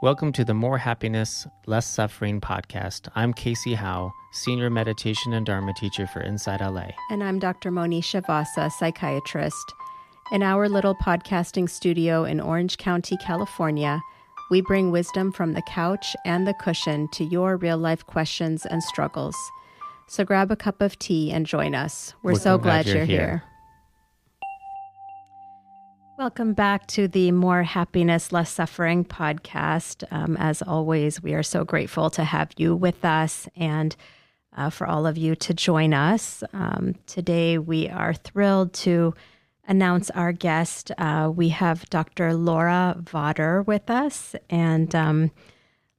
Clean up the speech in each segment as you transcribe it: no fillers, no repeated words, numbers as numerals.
Welcome to the More Happiness, Less Suffering podcast. I'm Cayce Howe, Senior Meditation and Dharma Teacher for Inside LA. And I'm Dr. Monisha Vasa, Psychiatrist. In our little podcasting studio in Orange County, California, we bring wisdom from the couch and the cushion to your real-life questions and struggles. So grab a cup of tea and join us. We're so glad you're here. Welcome back to the More Happiness, Less Suffering podcast. As always, we are so grateful to have you with us and for all of you to join us. Today, we are thrilled to announce our guest. We have Dr. Laura Vater with us. And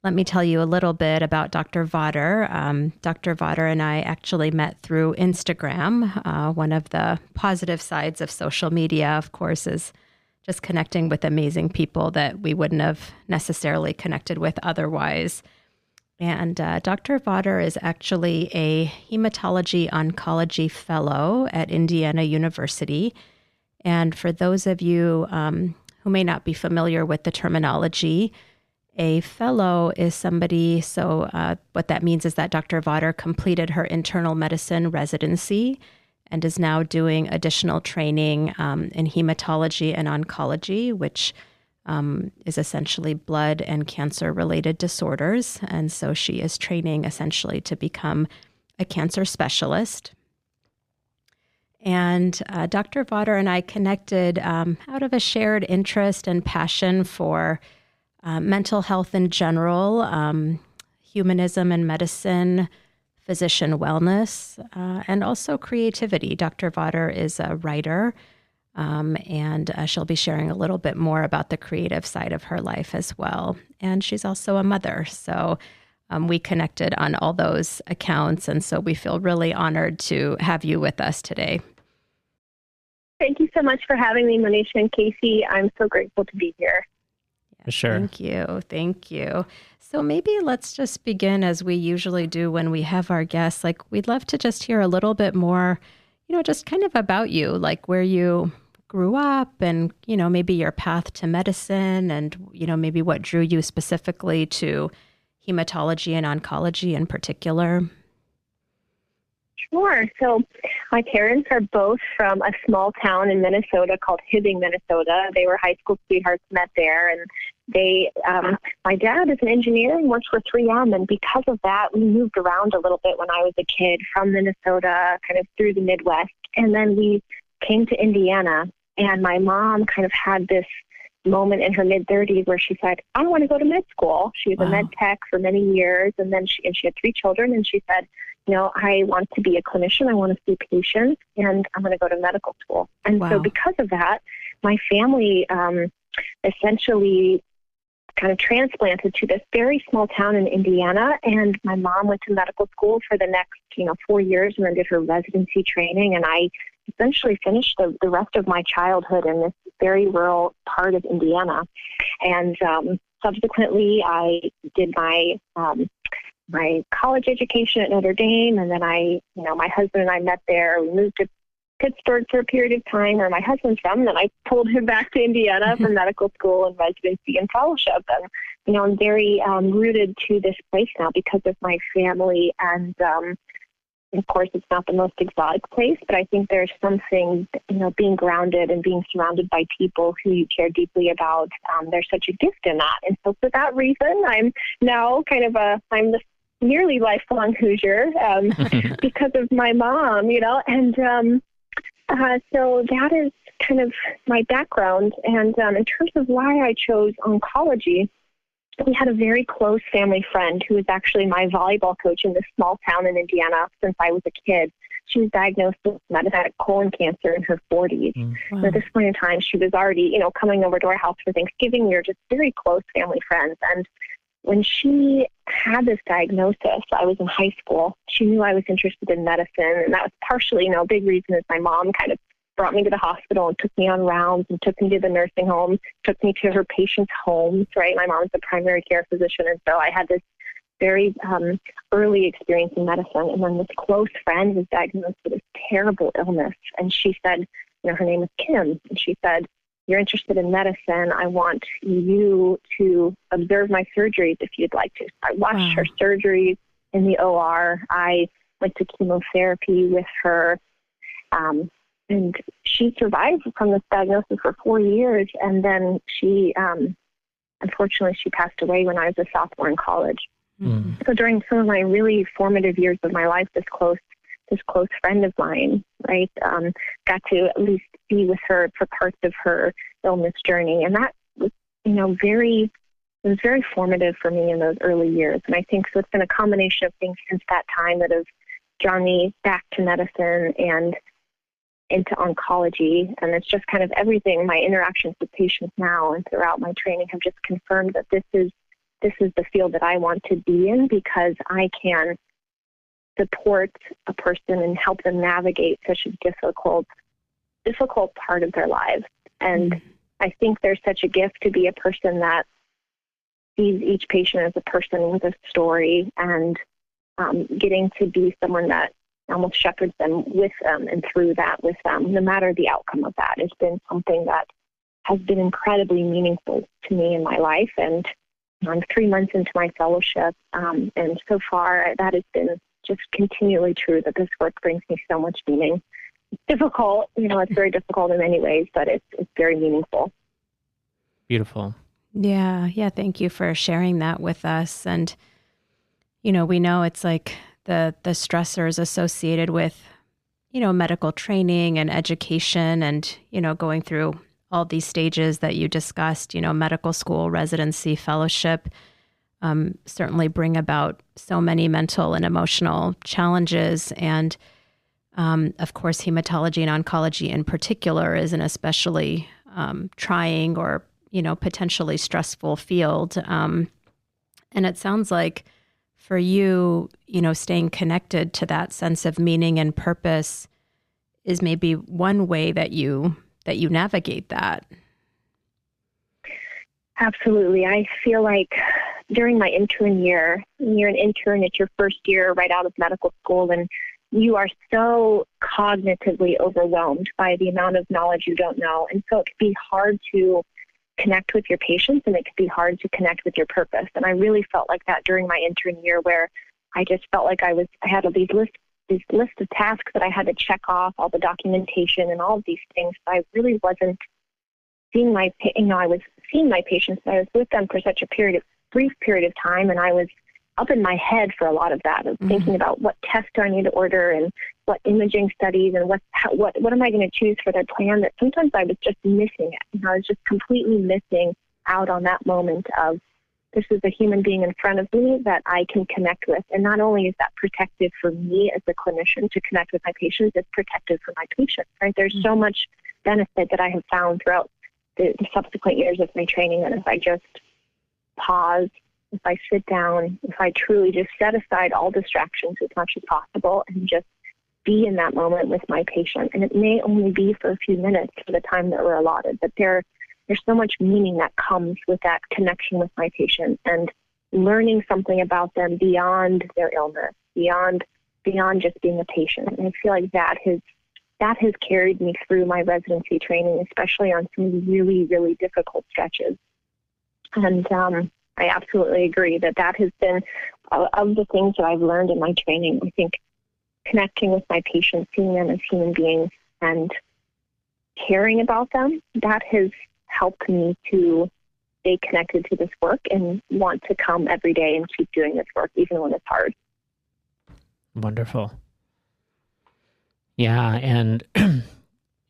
let me tell you a little bit about Dr. Vater. Dr. Vater and I actually met through Instagram. One of the positive sides of social media, of course, is just connecting with amazing people that we wouldn't have necessarily connected with otherwise. And Dr. Vater is actually a hematology oncology fellow at Indiana University. And for those of you who may not be familiar with the terminology, a fellow is somebody, so what that means is that Dr. Vater completed her internal medicine residency and is now doing additional training in hematology and oncology, which is essentially blood and cancer-related disorders. And so she is training essentially to become a cancer specialist. And Dr. Vater and I connected out of a shared interest and passion for mental health in general, humanism and medicine, physician wellness, and also creativity. Dr. Vater is a writer, and she'll be sharing a little bit more about the creative side of her life as well. And she's also a mother, so we connected on all those accounts, and so we feel really honored to have you with us today. Thank you so much for having me, Monisha and Cayce. I'm so grateful to be here. Yes, sure. Thank you. So maybe let's just begin as we usually do when we have our guests. Like, we'd love to just hear a little bit more, just kind of about you, like where you grew up and, maybe your path to medicine and, maybe what drew you specifically to hematology and oncology in particular. Sure. So my parents are both from a small town in Minnesota called Hibbing, Minnesota. They were high school sweethearts, met there, and my dad is an engineer and works for 3M, and because of that, we moved around a little bit when I was a kid from Minnesota, kind of through the Midwest, and then we came to Indiana, and my mom kind of had this moment in her mid-30s where she said, I want to go to med school. She was a med tech for many years, and then she had 3 children, and she said, I want to be a clinician. I want to see patients, and I'm going to go to medical school. And so because of that, my family essentially kind of transplanted to this very small town in Indiana, and my mom went to medical school for the next 4 years and then did her residency training, and I essentially finished the rest of my childhood in this very rural part of Indiana. And subsequently, I did my college education at Notre Dame, and then my husband and I met there. We moved to Pittsburgh for a period of time where my husband's from, and then I pulled him back to Indiana for medical school and residency and fellowship. And, I'm very rooted to this place now because of my family. And, of course, it's not the most exotic place, but I think there's something, being grounded and being surrounded by people who you care deeply about. There's such a gift in that. And so for that reason, I'm now I'm the nearly lifelong Hoosier because of my mom, and so that is kind of my background. And in terms of why I chose oncology, we had a very close family friend who was actually my volleyball coach in this small town in Indiana since I was a kid. She was diagnosed with metastatic colon cancer in her 40s. Wow. And at this point in time, she was already, coming over to our house for Thanksgiving. We were just very close family friends. And when she had this diagnosis, I was in high school. She knew I was interested in medicine, and that was partially, a big reason is my mom kind of brought me to the hospital and took me on rounds and took me to the nursing home, took me to her patients' homes, right? My mom's a primary care physician, and so I had this very early experience in medicine. And then this close friend was diagnosed with this terrible illness, and she said, her name is Kim, and she said, you're interested in medicine. I want you to observe my surgeries if you'd like to. I watched her surgeries in the OR. I went to chemotherapy with her. And she survived from this diagnosis for 4 years. And then she, unfortunately, she passed away when I was a sophomore in college. Mm-hmm. So during some of my really formative years of my life, this close friend of mine, right, got to at least be with her for parts of her illness journey. And that was, it was very formative for me in those early years. And I think so it's been a combination of things since that time that have drawn me back to medicine and into oncology. And it's just kind of everything. My interactions with patients now and throughout my training have just confirmed that this is the field that I want to be in, because I can support a person and help them navigate such a difficult part of their lives. And I think there's such a gift to be a person that sees each patient as a person with a story, and getting to be someone that almost shepherds them with them and through that with them, no matter the outcome of that, has been something that has been incredibly meaningful to me in my life. And I'm 3 months into my fellowship, and so far that has been just continually true, that this work brings me so much meaning. It's difficult, it's very difficult in many ways, but it's very meaningful. Beautiful. Yeah. Thank you for sharing that with us. And, we know it's like the stressors associated with, medical training and education and, going through all these stages that you discussed, medical school, residency, fellowship, certainly bring about so many mental and emotional challenges. And, of course, hematology and oncology in particular is an especially trying or, potentially stressful field. And it sounds like for you, staying connected to that sense of meaning and purpose is maybe one way that you navigate that. Absolutely. I feel like during my intern year, you're an intern, it's your first year right out of medical school, and you are so cognitively overwhelmed by the amount of knowledge you don't know. And so it can be hard to connect with your patients, and it can be hard to connect with your purpose. And I really felt like that during my intern year, where I just felt like I had these lists of tasks that I had to check off, all the documentation and all of these things. I really wasn't seeing I was seeing my patients, but I was with them for such a brief period of time, and I was up in my head for a lot of that, of thinking about what tests do I need to order and what imaging studies and what am I going to choose for their plan, that sometimes I was just missing it. I was just completely missing out on that moment of, this is a human being in front of me that I can connect with. And not only is that protective for me as a clinician to connect with my patients, it's protective for my patients, right? There's so much benefit that I have found throughout the subsequent years of my training, that if I just pause, if I sit down, if I truly just set aside all distractions as much as possible and just be in that moment with my patient. And it may only be for a few minutes for the time that we're allotted, but there's so much meaning that comes with that connection with my patient and learning something about them beyond their illness, beyond just being a patient. And I feel like that has carried me through my residency training, especially on some really, really difficult stretches. And I absolutely agree that has been, of the things that I've learned in my training, I think connecting with my patients, seeing them as human beings and caring about them, that has helped me to stay connected to this work and want to come every day and keep doing this work, even when it's hard. Wonderful. Yeah.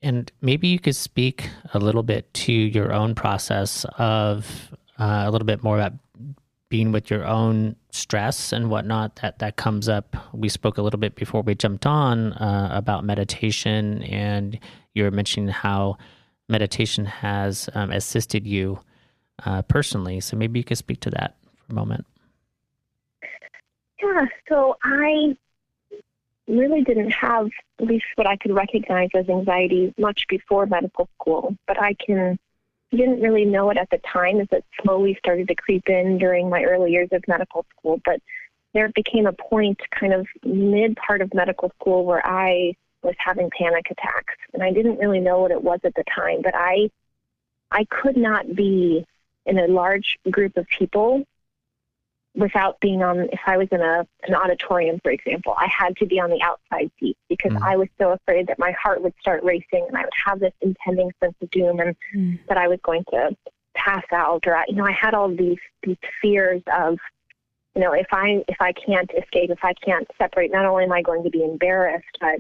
And maybe you could speak a little bit to your own process of a little bit more about being with your own stress and whatnot that comes up. We spoke a little bit before we jumped on about meditation, and you were mentioning how meditation has assisted you personally. So maybe you could speak to that for a moment. Yeah, so I really didn't have, at least what I could recognize as anxiety, much before medical school, but I didn't really know it at the time as it slowly started to creep in during my early years of medical school. But there became a point kind of mid part of medical school where I was having panic attacks, and I didn't really know what it was at the time, but I I could not be in a large group of people without being if I was in an auditorium, for example, I had to be on the outside seat because I was so afraid that my heart would start racing and I would have this impending sense of doom and that I was going to pass out, or, I had all these fears of, if I can't escape, if I can't separate, not only am I going to be embarrassed, but,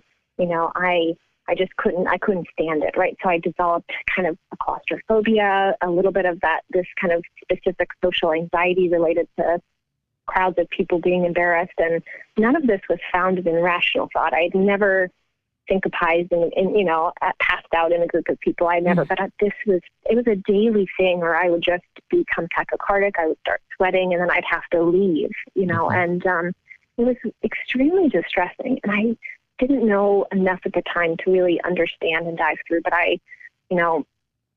I just couldn't stand it, right? So I developed kind of a claustrophobia, a little bit of this kind of specific social anxiety related to crowds of people being embarrassed. And none of this was founded in rational thought. I had never syncopized and passed out in a group of people. I never, but it was a daily thing where I would just become tachycardic. I would start sweating and then I'd have to leave, and it was extremely distressing. And I didn't know enough at the time to really understand and dive through, but I,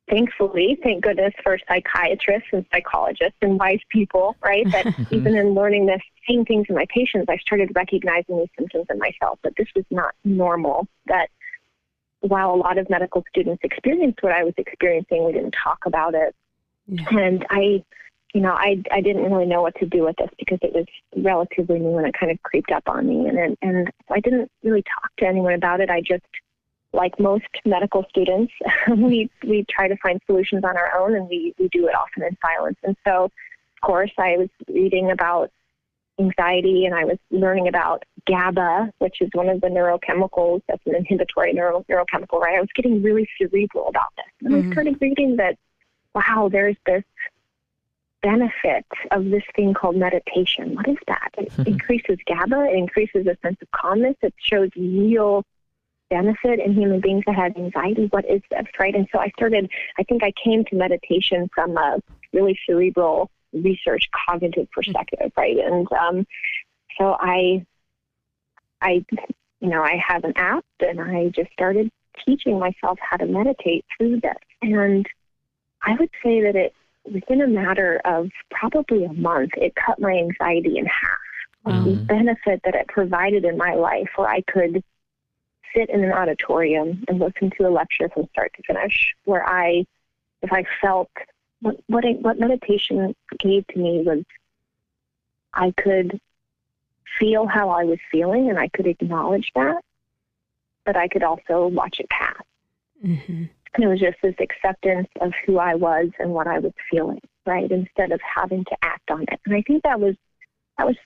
thankfully, thank goodness for psychiatrists and psychologists and wise people, right? That even in learning this, seeing things in my patients, I started recognizing these symptoms in myself, that this was not normal, that while a lot of medical students experienced what I was experiencing, we didn't talk about it. Yeah. And I didn't really know what to do with this because it was relatively new and it kind of creeped up on me. And so I didn't really talk to anyone about it. I just, like most medical students, we try to find solutions on our own, and we do it often in silence. And so, of course, I was reading about anxiety, and I was learning about GABA, which is one of the neurochemicals that's an inhibitory neurochemical, right? I was getting really cerebral about this. And I started reading that, wow, there's this benefit of this thing called meditation. What is that? It increases GABA. It increases a sense of calmness. It shows real benefit in human beings that have anxiety. What is this, right? And so I think I came to meditation from a really cerebral research cognitive perspective, right? And so I have an app, and I just started teaching myself how to meditate through this. And I would say that within a matter of probably a month, it cut my anxiety in half. The benefit that it provided in my life, where I could sit in an auditorium and listen to a lecture from start to finish, where if I felt what meditation gave to me was I could feel how I was feeling and I could acknowledge that, but I could also watch it pass. And it was just this acceptance of who I was and what I was feeling, right? Instead of having to act on it. And I think that was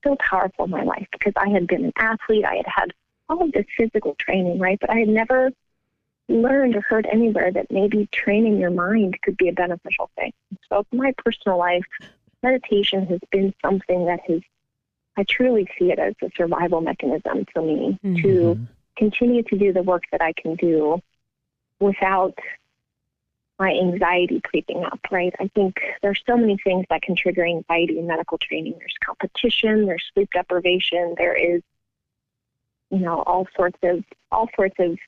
so powerful in my life, because I had been an athlete. I had all of this physical training, right? But I had never learned or heard anywhere that maybe training your mind could be a beneficial thing. So in my personal life, meditation has been something that I truly see it as a survival mechanism for me to continue to do the work that I can do without my anxiety creeping up, right? I think there's so many things that can trigger anxiety in medical training. There's competition, there's sleep deprivation, there is all sorts of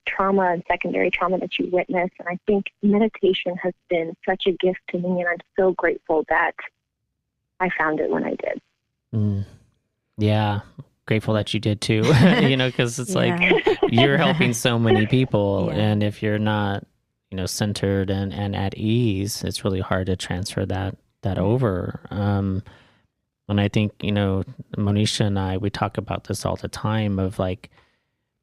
trauma and secondary trauma that you witness. And I think meditation has been such a gift to me, and I'm so grateful that I found it when I did. Yeah. Grateful that you did too, because it's like you're helping so many people. And if you're not, centered and at ease, it's really hard to transfer that over. And I think, Monisha and I, we talk about this all the time of like,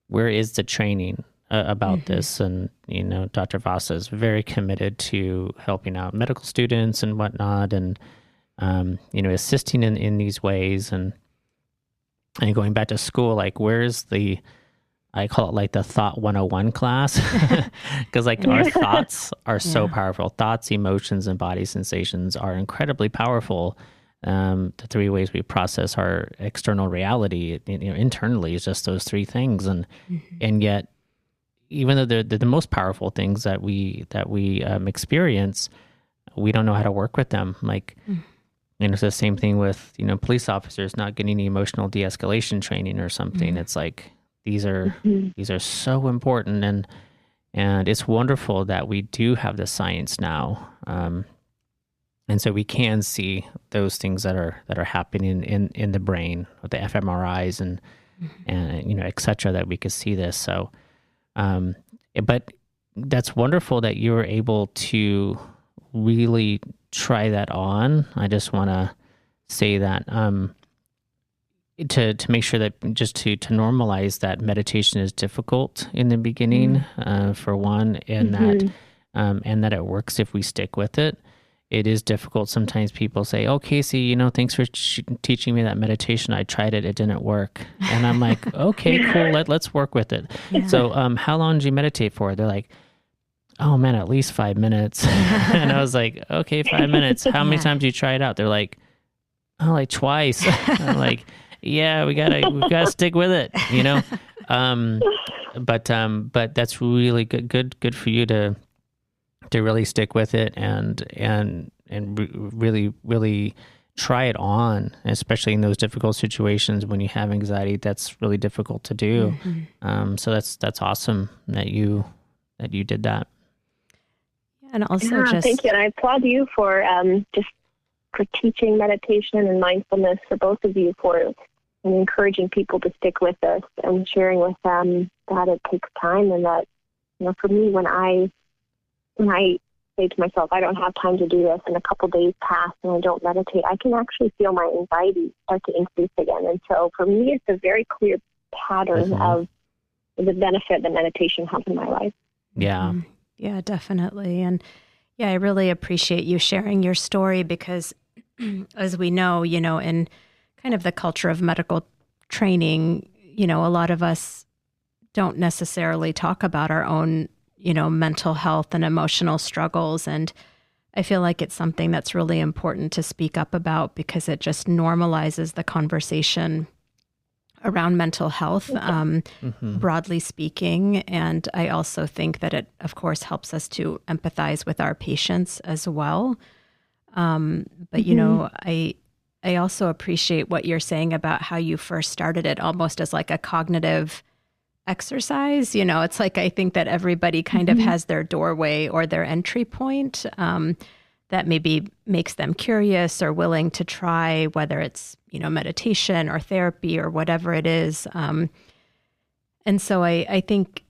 where is the training about this? And, Dr. Vasa is very committed to helping out medical students and whatnot, and, assisting in these ways. And going back to school, like, where's I call it like the Thought 101 class, because like our thoughts are so powerful. Thoughts, emotions, and body sensations are incredibly powerful. The three ways we process our external reality, internally, is just those three things. And yet, even though they're the most powerful things that we experience, we don't know how to work with them. Like, it's the same thing with, police officers not getting any emotional de-escalation training or something. It's like, these are so important. And it's wonderful that we do have the science now. And so we can see those things that are happening in the brain with the fMRIs and et cetera, that we could see this. So, but that's wonderful that you were able to really try that on. I just want to say that to make sure that just to normalize that meditation is difficult in the beginning, for one, and that it works if we stick with it. It is difficult. Sometimes people say, "Oh, Cayce, thanks for teaching me that meditation. I tried it. It didn't work." And I'm like, "Okay, cool. Let's work with it." Yeah. So, how long did you meditate for? They're like, "Oh man, at least 5 minutes." And I was like, "Okay, 5 minutes. How many times do you try it out?" They're like, "Oh, like twice." I'm like, "Yeah, we gotta stick with it, But that's really good for you to really stick with it and really try it on, especially in those difficult situations when you have anxiety. That's really difficult to do. So that's awesome that you did that. And also thank you. And I applaud you for teaching meditation and mindfulness, for both of you, for encouraging people to stick with us and sharing with them that it takes time, and that, for me, when I say to myself, I don't have time to do this, and a couple days pass and I don't meditate, I can actually feel my anxiety start to increase again. And so for me, it's a very clear pattern of the benefit that meditation has in my life. Yeah. Yeah, definitely. And yeah, I really appreciate you sharing your story, because as we know, in kind of the culture of medical training, a lot of us don't necessarily talk about our own mental health and emotional struggles. And I feel like it's something that's really important to speak up about, because it just normalizes the conversation around mental health, broadly speaking. And I also think that it, of course, helps us to empathize with our patients as well. But, I also appreciate what you're saying about how you first started it almost as like a cognitive exercise. It's like, I think that everybody kind of has their doorway or their entry point that maybe makes them curious or willing to try, whether it's, meditation or therapy or whatever it is. And so I think,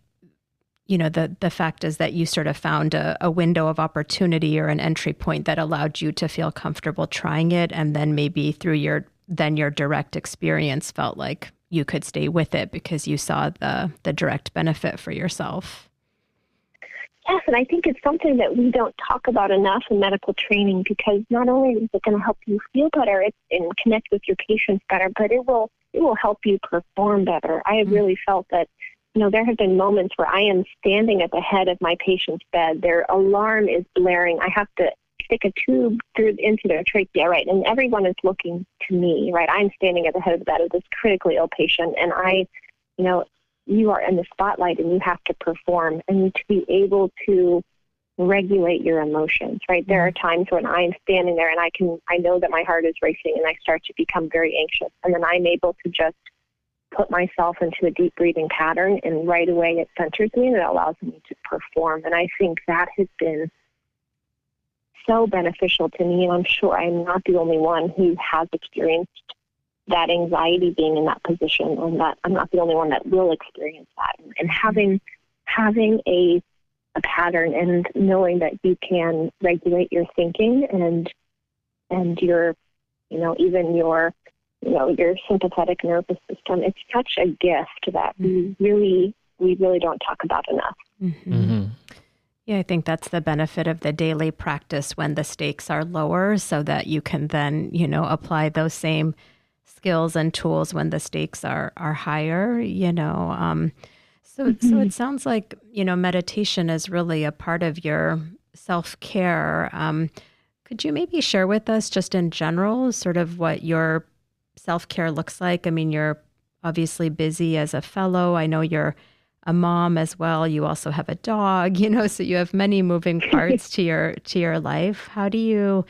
the fact is that you sort of found a window of opportunity or an entry point that allowed you to feel comfortable trying it. And then maybe through your direct experience felt like you could stay with it because you saw the direct benefit for yourself. Yes, and I think it's something that we don't talk about enough in medical training, because not only is it going to help you feel better and connect with your patients better, but it will help you perform better. I have really felt that, there have been moments where I am standing at the head of my patient's bed. Their alarm is blaring. I have to stick a tube into their trachea, right? And everyone is looking to me, right? I'm standing at the head of the bed of this critically ill patient, and you are in the spotlight and you have to perform, and to be able to regulate your emotions, right? There are times when I'm standing there and I know that my heart is racing and I start to become very anxious, and then I'm able to just put myself into a deep breathing pattern, and right away it centers me and it allows me to perform. And I think that has been so beneficial to me, and I'm sure I'm not the only one who has experienced that anxiety being in that position, and that I'm not the only one that will experience that. And having a pattern and knowing that you can regulate your thinking and your, even your sympathetic nervous system, it's such a gift that we really don't talk about enough. Yeah, I think that's the benefit of the daily practice when the stakes are lower, so that you can then, apply those same skills and tools when the stakes are higher, So it sounds like, meditation is really a part of your self-care. Could you maybe share with us just in general sort of what your self-care looks like? I mean, you're obviously busy as a fellow. I know you're a mom as well. You also have a dog, so you have many moving parts to your life. How do you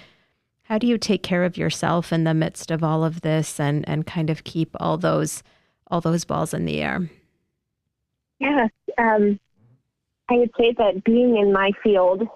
take care of yourself in the midst of all of this and kind of keep all those balls in the air? Yes. I would say that being in my field,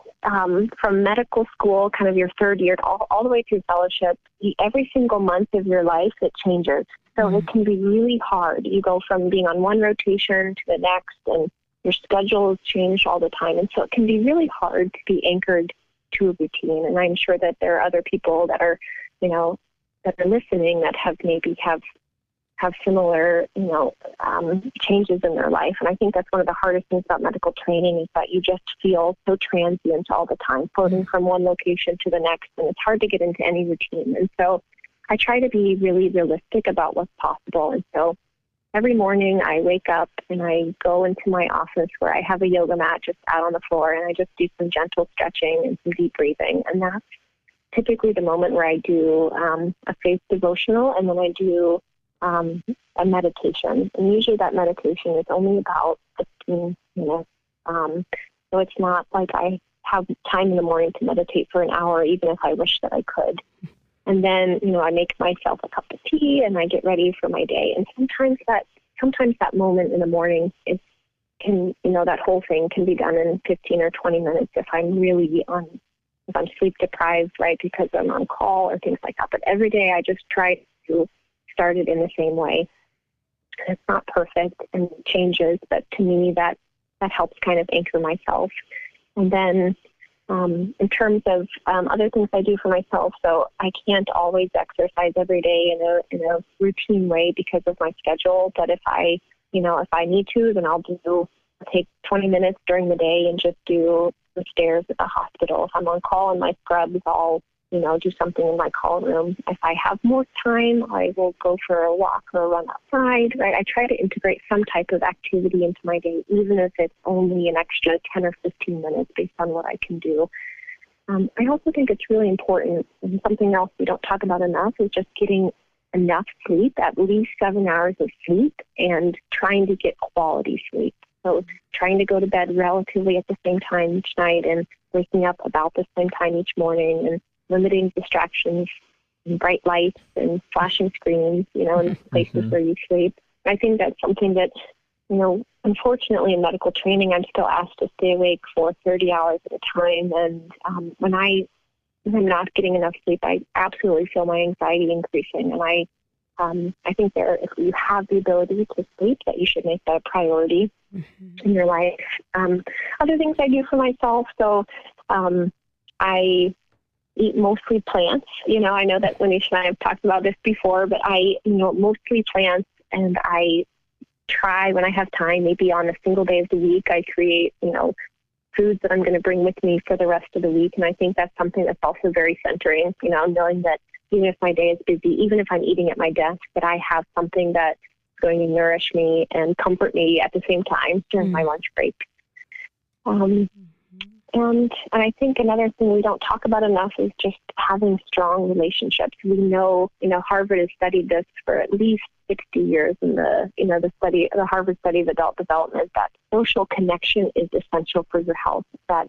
from medical school, kind of your third year, all the way through fellowship, every single month of your life, it changes. So it can be really hard. You go from being on one rotation to the next, and your schedule is changed all the time. And so it can be really hard to be anchored to a routine. And I'm sure that there are other people that are, that are listening that have similar, changes in their life. And I think that's one of the hardest things about medical training is that you just feel so transient all the time, floating from one location to the next, and it's hard to get into any routine. And so I try to be really realistic about what's possible. And so every morning I wake up and I go into my office where I have a yoga mat just out on the floor, and I just do some gentle stretching and some deep breathing. And that's typically the moment where I do a faith devotional, and then I do a meditation. And usually that meditation is only about 15 minutes. So it's not like I have time in the morning to meditate for an hour, even if I wish that I could. And then, I make myself a cup of tea and I get ready for my day. And sometimes that moment in the morning that whole thing can be done in 15 or 20 minutes if I'm if I'm sleep deprived, right, because I'm on call or things like that. But every day I just try to start it in the same way. It's not perfect and it changes, but to me that helps kind of anchor myself. And then in terms of other things I do for myself, so I can't always exercise every day in a routine way because of my schedule. But if I need to, then I'll take 20 minutes during the day and just do the stairs at the hospital. If I'm on call in my scrubs, I'll do something in my call room. If I have more time, I will go for a walk or a run outside, right? I try to integrate some type of activity into my day, even if it's only an extra 10 or 15 minutes based on what I can do. I also think it's really important, and something else we don't talk about enough is just getting enough sleep, at least 7 hours of sleep, and trying to get quality sleep. So trying to go to bed relatively at the same time each night and waking up about the same time each morning, and limiting distractions and bright lights and flashing screens, in places where you sleep. I think that's something that, unfortunately in medical training, I'm still asked to stay awake for 30 hours at a time. And when I'm not getting enough sleep, I absolutely feel my anxiety increasing. And I think if you have the ability to sleep, that you should make that a priority in your life. Other things I do for myself. So I eat mostly plants. I know that Monisha and I have talked about this before, but I mostly plants, and I try when I have time, maybe on a single day of the week, I create, foods that I'm going to bring with me for the rest of the week. And I think that's something that's also very centering, knowing that even if my day is busy, even if I'm eating at my desk, that I have something that's going to nourish me and comfort me at the same time during my lunch break. And I think another thing we don't talk about enough is just having strong relationships. We know, Harvard has studied this for at least 60 years in the Harvard study of adult development, that social connection is essential for your health. That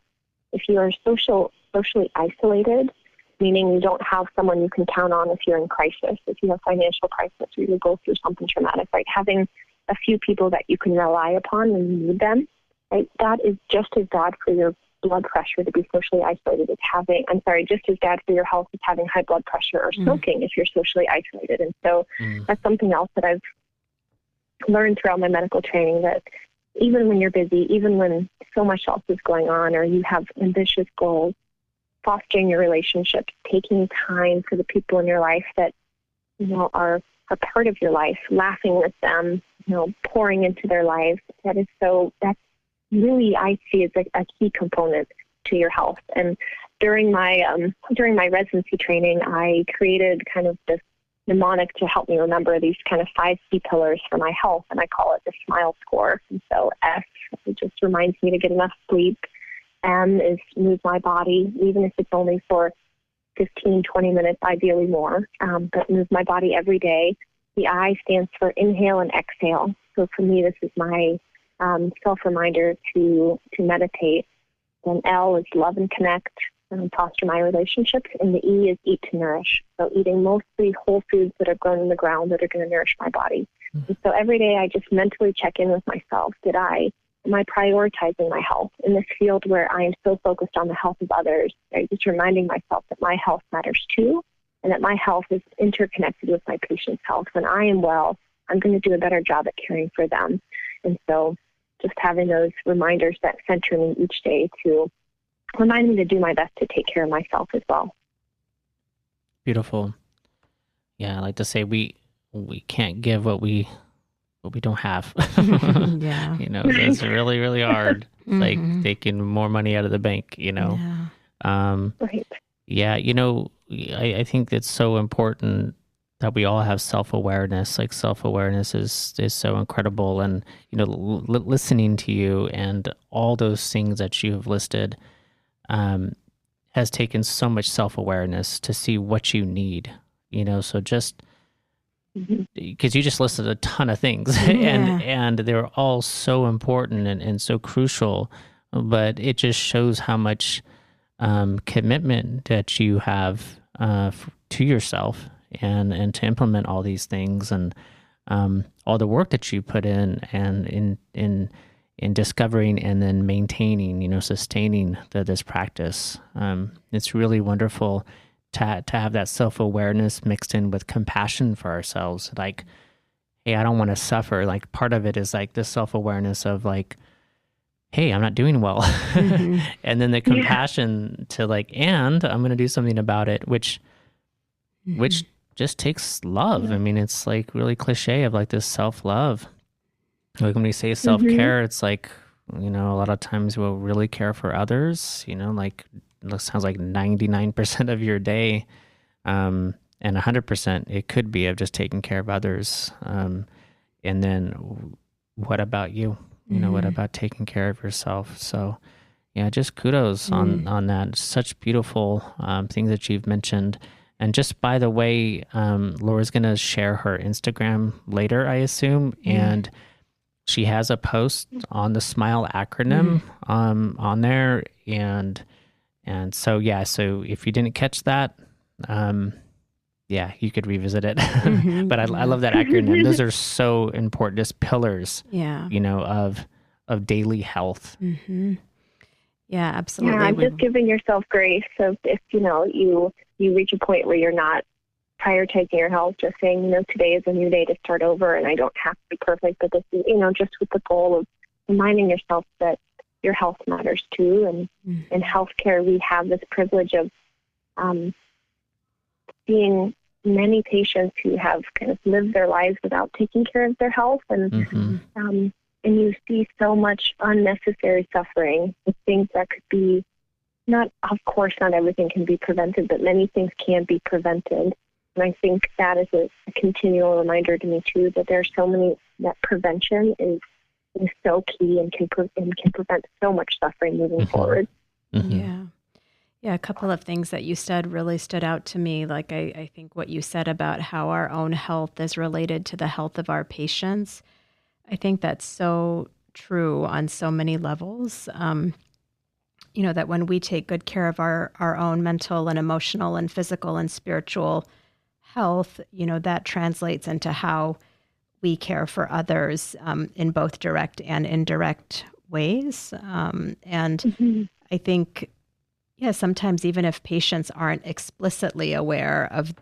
if you are socially isolated, meaning you don't have someone you can count on if you're in crisis, if you have financial crisis or you go through something traumatic, right? Having a few people that you can rely upon when you need them, right? That is just as bad for your blood pressure to be socially isolated as just as bad for your health as having high blood pressure or smoking if you're socially isolated. And so that's something else that I've learned throughout my medical training, that even when you're busy, even when so much else is going on, or you have ambitious goals, fostering your relationships, taking time for the people in your life that, are a part of your life, laughing with them, pouring into their lives, that's really, I see as a key component to your health. And during my residency training, I created kind of this mnemonic to help me remember these kind of 5 key pillars for my health, and I call it the S.M.I.L.E score. And so S, it just reminds me to get enough sleep. M is move my body, even if it's only for 15, 20 minutes, ideally more, but move my body every day. The I stands for inhale and exhale. So for me, this is my self-reminder to meditate. And L is love and connect and foster my relationships. And the E is eat to nourish. So eating mostly whole foods that are grown in the ground that are going to nourish my body. And so every day I just mentally check in with myself. Am I prioritizing my health in this field where I am so focused on the health of others? Right? Just reminding myself that my health matters too, and that my health is interconnected with my patient's health. When I am well, I'm going to do a better job at caring for them. And so just having those reminders that center me each day to remind me to do my best to take care of myself as well. Beautiful. Yeah, I like to say we can't give what we don't have. Yeah. That's really, really hard. It's like taking more money out of the bank, Yeah. Right. Yeah, I think it's so important that we all have self-awareness. Like self-awareness is so incredible. And, listening to you and all those things that you have listed has taken so much self-awareness to see what you need, so just because you just listed a ton of things and they're all so important and so crucial, but it just shows how much commitment that you have to yourself and to implement all these things and all the work that you put in and in discovering and then maintaining, sustaining this practice. It's really wonderful to have that self-awareness mixed in with compassion for ourselves. Like, hey, I don't want to suffer. Like part of it is like this self-awareness of like, hey, I'm not doing well. And then the compassion to like, and I'm going to do something about it, which just takes love. I mean, it's like really cliche of like this self-love. Like when we say self-care, it's like, a lot of times we'll really care for others, like it sounds like 99% of your day, and 100% it could be of just taking care of others. And then what about you? What about taking care of yourself? So yeah, just kudos on that. Such beautiful things that you've mentioned. And just by the way, Laura's going to share her Instagram later, I assume. And she has a post on the S.M.I.L.E acronym on there. And so, yeah, so if you didn't catch that, you could revisit it. But I love that acronym. Those are so important, just pillars, of daily health. Yeah, absolutely. Yeah, just giving yourself grace. So if, you reach a point where you're not prioritizing your health, just saying, today is a new day to start over and I don't have to be perfect, but this is, just with the goal of reminding yourself that your health matters too. And in healthcare, we have this privilege of seeing many patients who have kind of lived their lives without taking care of their health. And you see so much unnecessary suffering with things that could be of course, not everything can be prevented, but many things can be prevented. And I think that is a continual reminder to me too, that there are so many, that prevention is so key and can prevent so much suffering moving forward. Yeah. Yeah, a couple of things that you said really stood out to me. Like I think what you said about how our own health is related to the health of our patients. I think that's so true on so many levels. That when we take good care of our own mental and emotional and physical and spiritual health, that translates into how we care for others in both direct and indirect ways. And I think, sometimes even if patients aren't explicitly aware of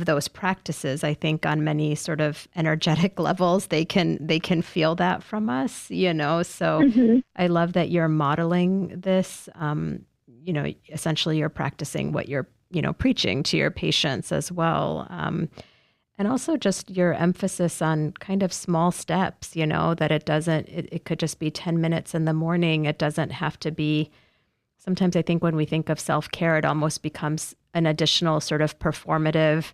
those practices, I think on many sort of energetic levels, they can feel that from us, So I love that you're modeling this. Essentially you're practicing what you're, preaching to your patients as well. And also just your emphasis on kind of small steps, that it could just be 10 minutes in the morning. It doesn't have to be. Sometimes I think when we think of self-care, it almost becomes an additional sort of performative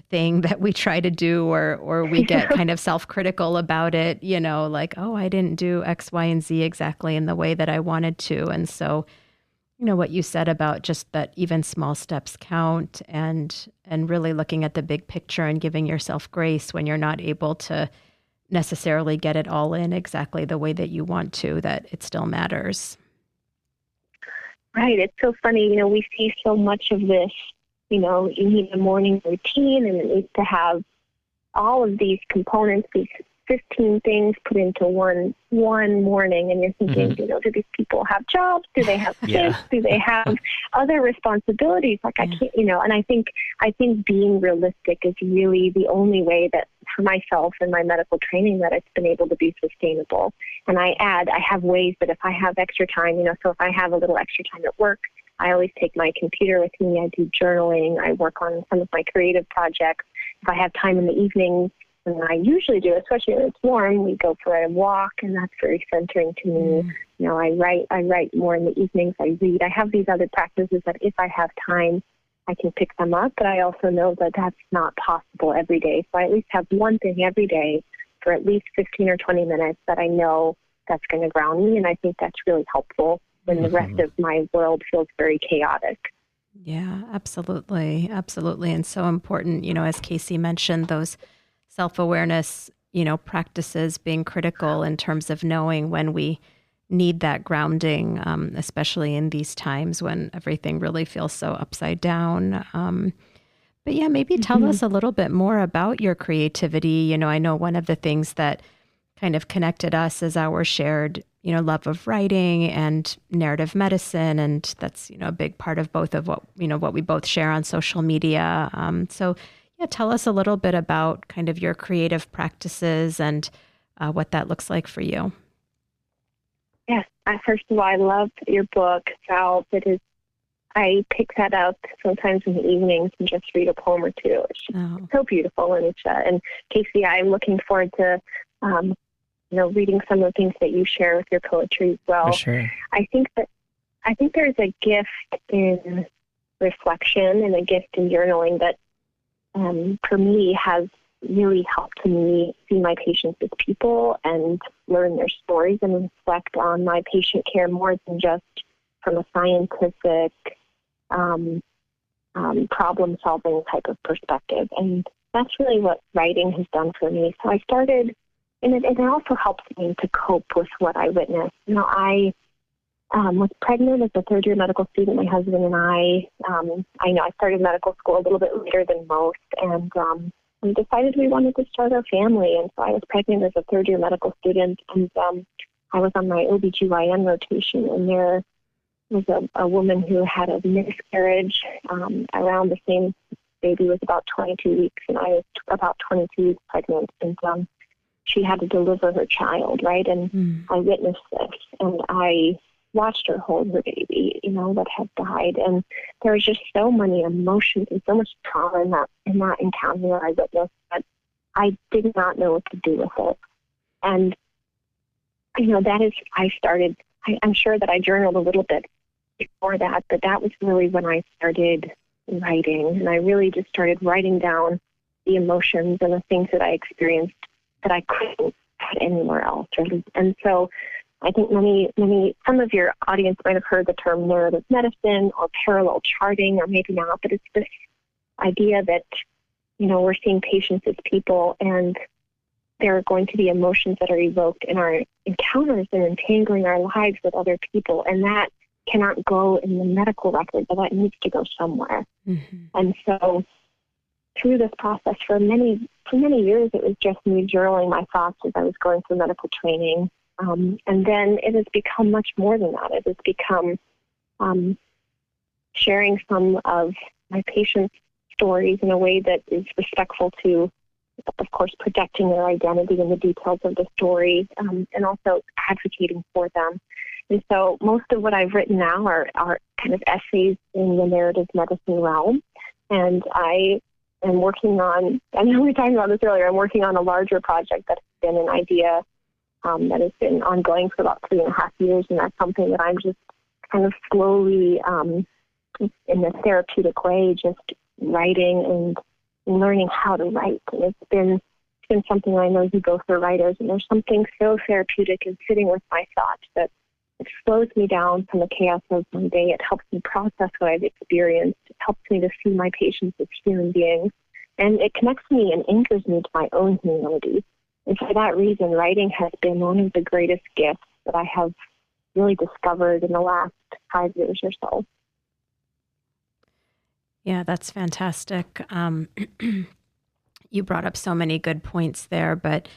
thing that we try to do, or we get kind of self-critical about it, like, oh, I didn't do X, Y, and Z exactly in the way that I wanted to. And so, what you said about just that even small steps count and really looking at the big picture and giving yourself grace when you're not able to necessarily get it all in exactly the way that you want to, that it still matters. Right. It's so funny. We see so much of this, you need a morning routine and it needs to have all of these components, these 15 things put into one morning. And you're thinking, do these people have jobs? Do they have kids? Do they have other responsibilities? Like I can't, and I think being realistic is really the only way that for myself and my medical training that it's been able to be sustainable. And I have ways that if I have extra time, so if I have a little extra time at work, I always take my computer with me. I do journaling. I work on some of my creative projects. If I have time in the evenings, and I usually do, especially when it's warm, we go for a walk, and that's very centering to me. I write more in the evenings. I read. I have these other practices that if I have time, I can pick them up, but I also know that that's not possible every day. So I at least have one thing every day for at least 15 or 20 minutes that I know that's going to ground me, and I think that's really helpful when the rest of my world feels very chaotic. Yeah, absolutely. Absolutely. And so important, as Cayce mentioned, those self-awareness, practices being critical in terms of knowing when we need that grounding, especially in these times when everything really feels so upside down. But yeah, maybe tell us a little bit more about your creativity. I know one of the things that kind of connected us is our shared, love of writing and narrative medicine. And that's, a big part of both of what we both share on social media. So yeah, tell us a little bit about kind of your creative practices and what that looks like for you. Yes. First of all, I love your book, S.M.I.L.E. I pick that up sometimes in the evenings and just read a poem or two. It's just so beautiful. And Cayce, I'm looking forward to, reading some of the things that you share with your poetry as well. For sure. I think there's a gift in reflection and a gift in journaling that, for me, has really helped me see my patients as people and learn their stories and reflect on my patient care more than just from a scientific problem-solving type of perspective. And that's really what writing has done for me. So I started, and it also helps me to cope with what I witnessed. I was pregnant as a third-year medical student. My husband and I started medical school a little bit later than most, and we decided we wanted to start our family. And so I was pregnant as a third-year medical student, and I was on my OBGYN rotation, and there was a woman who had a miscarriage around the same. Baby was about 22 weeks, and I was about 22 weeks pregnant, and she had to deliver her child, right? And I witnessed this, and I watched her hold her baby, that had died. And there was just so many emotions and so much trauma in that encounter that I witnessed that I did not know what to do with it. And, I'm sure that I journaled a little bit before that, but that was really when I started writing. And I really just started writing down the emotions and the things that I experienced that I couldn't get anywhere else. Really. And so I think some of your audience might have heard the term narrative medicine or parallel charting, or maybe not, but it's this idea that, we're seeing patients as people, and there are going to be emotions that are evoked in our encounters and entangling our lives with other people, and that cannot go in the medical record, but that needs to go somewhere. And so through this process for many years, it was just me journaling my thoughts as I was going through medical training. And then it has become much more than that. It has become sharing some of my patients' stories in a way that is respectful to, of course, protecting their identity and the details of the story, and also advocating for them. And so most of what I've written now are kind of essays in the narrative medicine realm. And I am working on, I know we were talking about this earlier, I'm working on a larger project that's been an idea that has been ongoing for about 3.5 years. And that's something that I'm just kind of slowly, in a therapeutic way, just writing and learning how to write. And it's been something I know you both are writers, and there's something so therapeutic in sitting with my thoughts that it slows me down from the chaos of my day. It helps me process what I've experienced. It helps me to see my patients as human beings. And it connects me and anchors me to my own humanity. And for that reason, writing has been one of the greatest gifts that I have really discovered in the last 5 years or so. Yeah, that's fantastic. You brought up so many good points there, but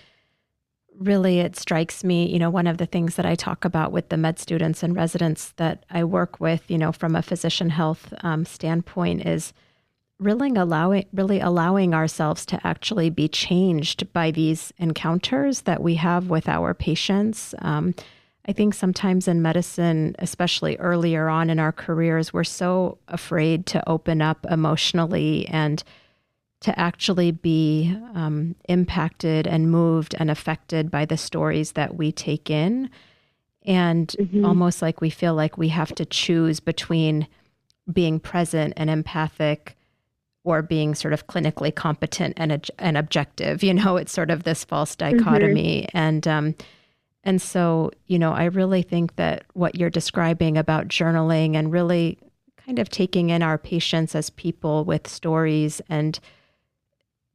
really it strikes me, one of the things that I talk about with the med students and residents that I work with, from a physician health standpoint, is really allowing ourselves to actually be changed by these encounters that we have with our patients. I think sometimes in medicine, especially earlier on in our careers, we're so afraid to open up emotionally and to actually be impacted and moved and affected by the stories that we take in. And almost like we feel like we have to choose between being present and empathic or being sort of clinically competent and objective. It's sort of this false dichotomy. And so, I really think that what you're describing about journaling and really kind of taking in our patients as people with stories and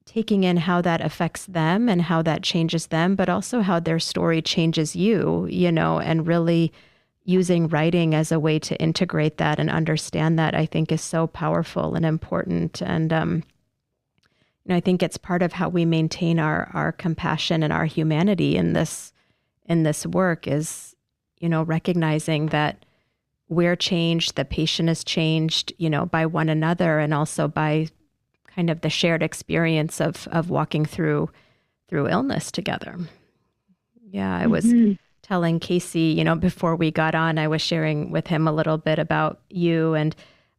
taking in how that affects them and how that changes them, but also how their story changes you, and really using writing as a way to integrate that and understand that, I think is so powerful and important. And, I think it's part of how we maintain our compassion and our humanity in this work is, recognizing that we're changed, the patient is changed, by one another, and also by kind of the shared experience of walking through illness together. Yeah, I was telling Cayce, before we got on, I was sharing with him a little bit about you, and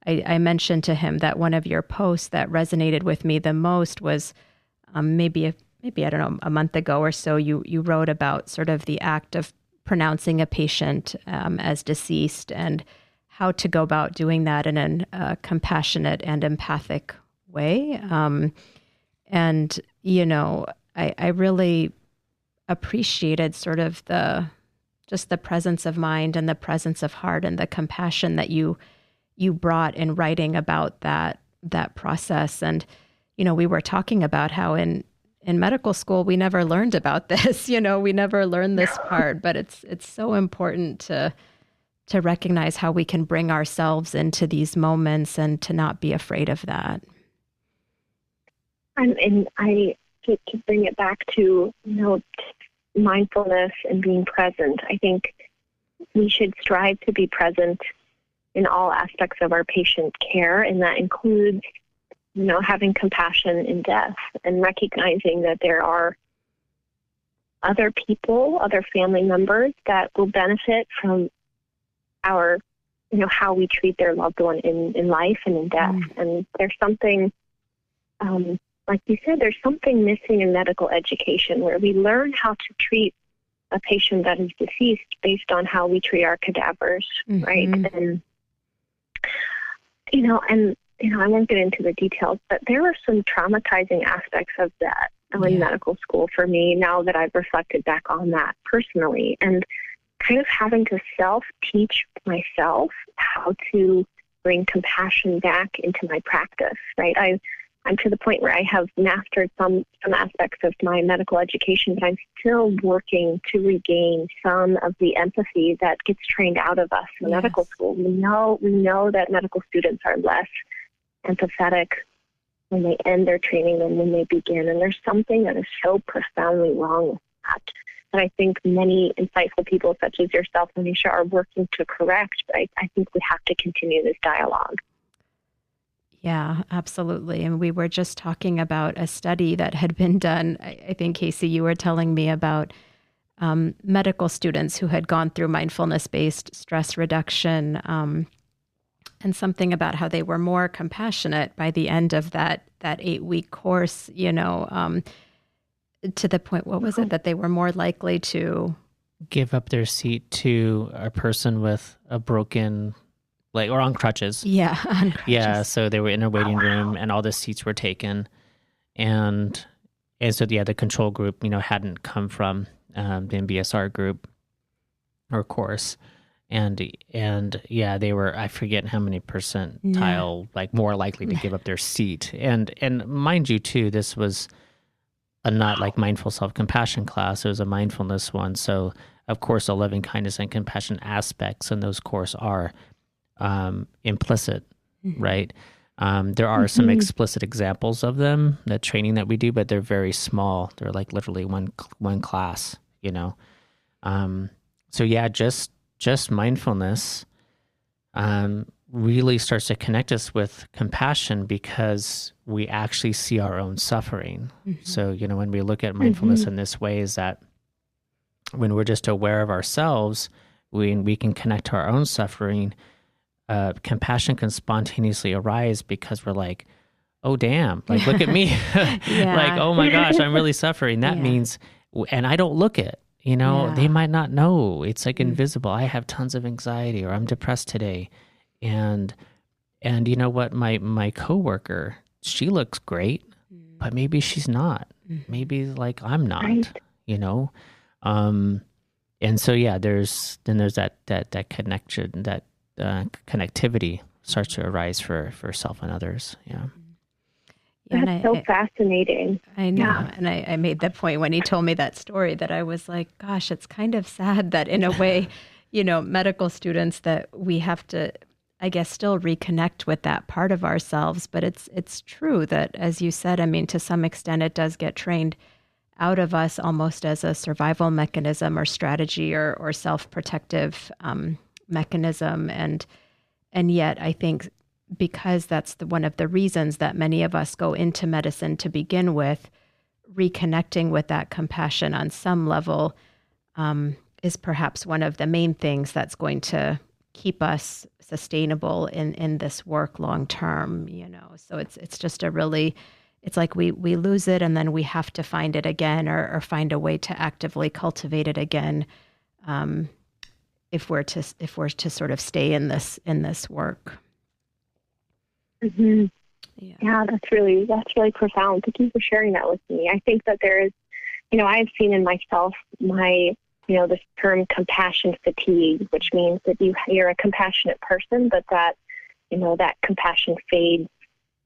I mentioned to him that one of your posts that resonated with me the most was maybe I don't know, a month ago or so, you wrote about sort of the act of pronouncing a patient as deceased and how to go about doing that in a compassionate and empathic way. And, I really appreciated sort of just the presence of mind and the presence of heart and the compassion that you brought in writing about that process. And, we were talking about how in medical school, we never learned about this, we never learned this part, but it's so important to recognize how we can bring ourselves into these moments and to not be afraid of that. And I to bring it back to, mindfulness and being present. I think we should strive to be present in all aspects of our patient care, and that includes, having compassion in death and recognizing that there are other people, other family members that will benefit from our, how we treat their loved one in life and in death. And there's something, like you said, there's something missing in medical education where we learn how to treat a patient that is deceased based on how we treat our cadavers, right? And, I won't get into the details, but there were some traumatizing aspects of that in medical school for me now that I've reflected back on that personally, and kind of having to self-teach myself how to bring compassion back into my practice, right? I'm to the point where I have mastered some aspects of my medical education, but I'm still working to regain some of the empathy that gets trained out of us in medical school. We know that medical students are less empathetic when they end their training than when they begin, and there's something that is so profoundly wrong with that. And I think many insightful people such as yourself, Monisha, are working to correct, but I think we have to continue this dialogue. Yeah, absolutely. And we were just talking about a study that had been done. I think, Cayce, you were telling me about medical students who had gone through mindfulness-based stress reduction, and something about how they were more compassionate by the end of that 8-week course, to the point, what was it, that they were more likely to give up their seat to a person with a broken leg or on crutches. Yeah, on crutches. Yeah, so they were in a waiting room and all the seats were taken. And so, the control group, hadn't come from the MBSR group or course. And they were, I forget how many percentile, more likely to give up their seat. And mind you, too, this was a not like mindful self-compassion class. It was a mindfulness one. So, of course, the loving kindness and compassion aspects in those courses are implicit, right? There are some explicit examples of them, the training that we do, but they're very small. They're like literally one class, So just mindfulness, really starts to connect us with compassion because we actually see our own suffering. So, when we look at mindfulness in this way, is that when we're just aware of ourselves, we can connect to our own suffering. Compassion can spontaneously arise because we're like, oh, damn, like, look at me. Like, oh my gosh, I'm really suffering. That means, and I don't look it, they might not know. It's like invisible. I have tons of anxiety, or I'm depressed today. And you know what? My coworker, she looks great, but maybe she's not. Maybe like I'm not, and so there's that connection, that connectivity starts to arise for self and others. That's so fascinating. I know. Yeah. And I made the point when he told me that story that I was like, gosh, it's kind of sad that in a way, medical students, that we have to, I guess, still reconnect with that part of ourselves. But it's true that, as you said, I mean, to some extent, it does get trained out of us almost as a survival mechanism or strategy or self-protective mechanism. And yet I think because that's one of the reasons that many of us go into medicine to begin with, reconnecting with that compassion on some level is perhaps one of the main things that's going to keep us sustainable in this work long term, So it's just it's like we lose it and then we have to find it again or find a way to actively cultivate it again if we're to sort of stay in this work. Yeah, that's really profound. Thank you for sharing that with me. I think that there is, I've seen in myself this term compassion fatigue, which means that you're a compassionate person, but that, that compassion fades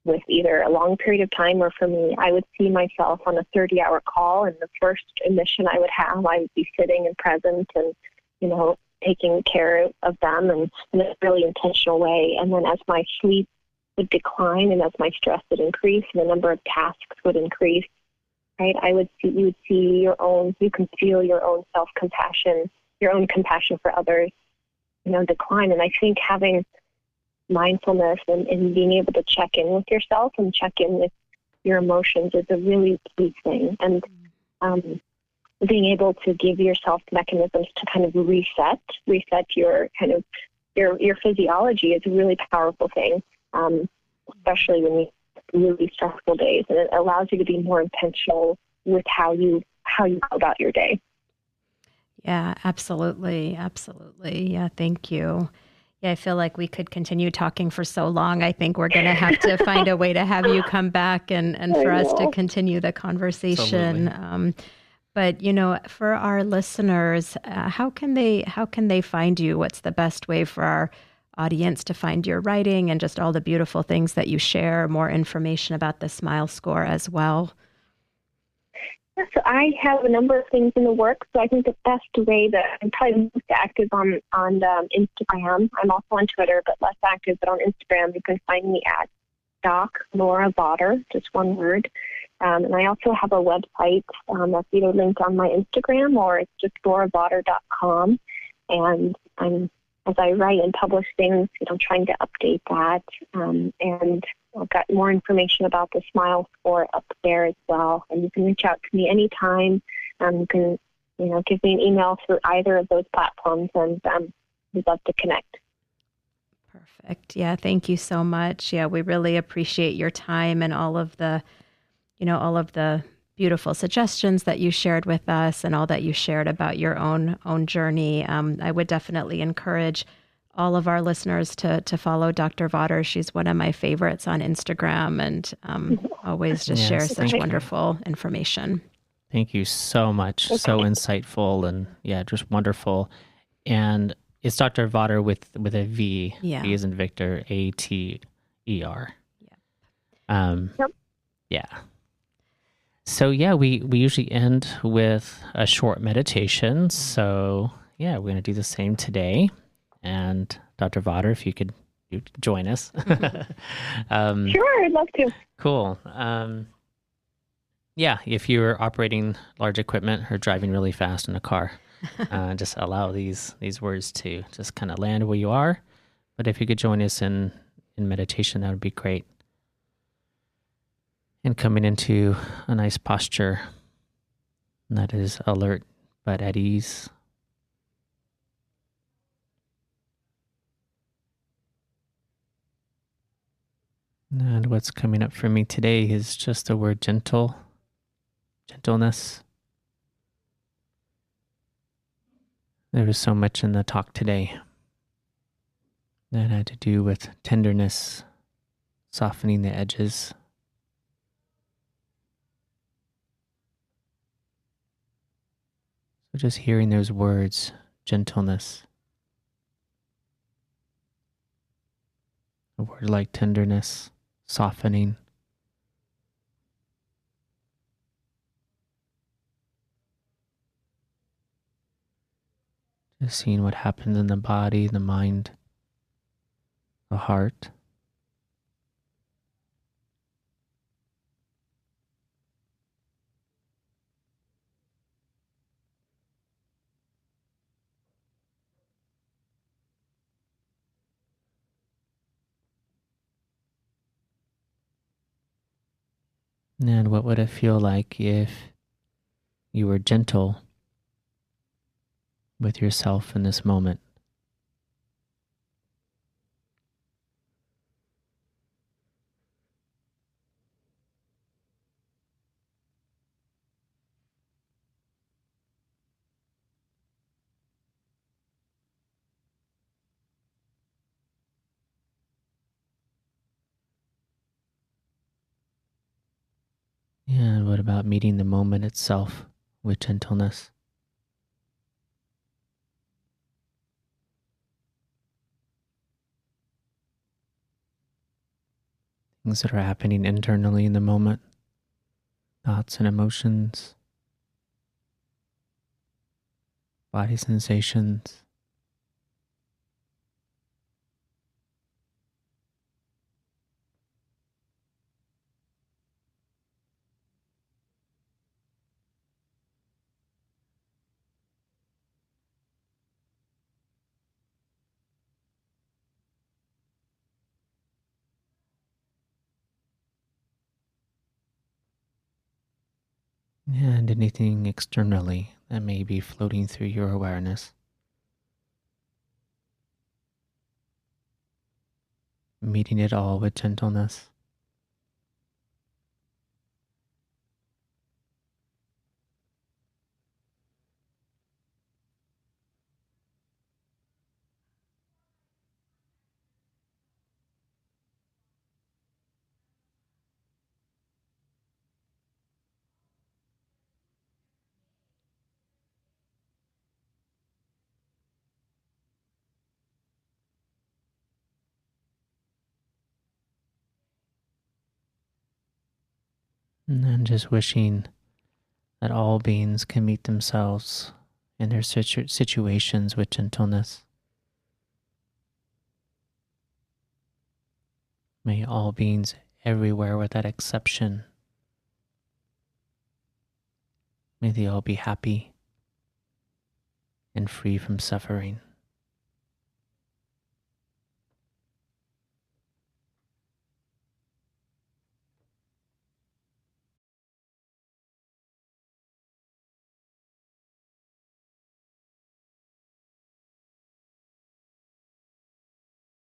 with either a long period of time, or for me, I would see myself on a 30-hour call, and the first admission I would have, I would be sitting and present and, taking care of them and in a really intentional way. And then as my sleep would decline and as my stress would increase and the number of tasks would increase, right, you can feel your own self-compassion, your own compassion for others, decline. And I think having mindfulness and being able to check in with yourself and check in with your emotions is a really key thing. And being able to give yourself mechanisms to kind of reset your kind of your physiology is a really powerful thing, especially when you have really stressful days, and it allows you to be more intentional with how you go about your day. Yeah, absolutely. Yeah, thank you. Yeah, I feel like we could continue talking for so long. I think we're going to have to find a way to have you come back and for us to continue the conversation. But, for our listeners, how can they find you? What's the best way for our audience to find your writing and just all the beautiful things that you share, more information about the S.M.I.L.E score as well? So I have a number of things in the works. So I think the best way that I'm probably most active on Instagram. I'm also on Twitter, but less active. But on Instagram, you can find me at Doc Laura Vater, just one word. And I also have a website that's either linked on my Instagram or it's just lauravater.com. And as I write and publish things, I'm trying to update that. And I've got more information about the S.M.I.L.E score up there as well. And you can reach out to me anytime. You can, give me an email through either of those platforms, and we'd love to connect. Perfect. Yeah, thank you so much. Yeah, we really appreciate your time and all of the beautiful suggestions that you shared with us and all that you shared about your own journey. I would definitely encourage all of our listeners to follow Dr. Vater. She's one of my favorites on Instagram and always just shares such wonderful information. Thank you so much. Okay. So insightful and just wonderful. And it's Dr. Vater with a V. Yeah. V as in Victor, Ater. Yep. Yep. Yeah. So we usually end with a short meditation. So we're going to do the same today. And Dr. Vater, if you could join us. Sure, I'd love to. Cool. If you're operating large equipment or driving really fast in a car, just allow these words to just kind of land where you are. But if you could join us in meditation, that would be great. And coming into a nice posture that is alert but at ease. And what's coming up for me today is just the word gentleness. There was so much in the talk today that had to do with tenderness, softening the edges. So just hearing those words, gentleness, a word like tenderness, softening. Just seeing what happens in the body, the mind, the heart. And what would it feel like if you were gentle with yourself in this moment? And what about meeting the moment itself with gentleness? Things that are happening internally in the moment, thoughts and emotions, body sensations. And anything externally that may be floating through your awareness. Meeting it all with gentleness. And then just wishing that all beings can meet themselves in their situations with gentleness. May all beings everywhere without exception, may they all be happy and free from suffering.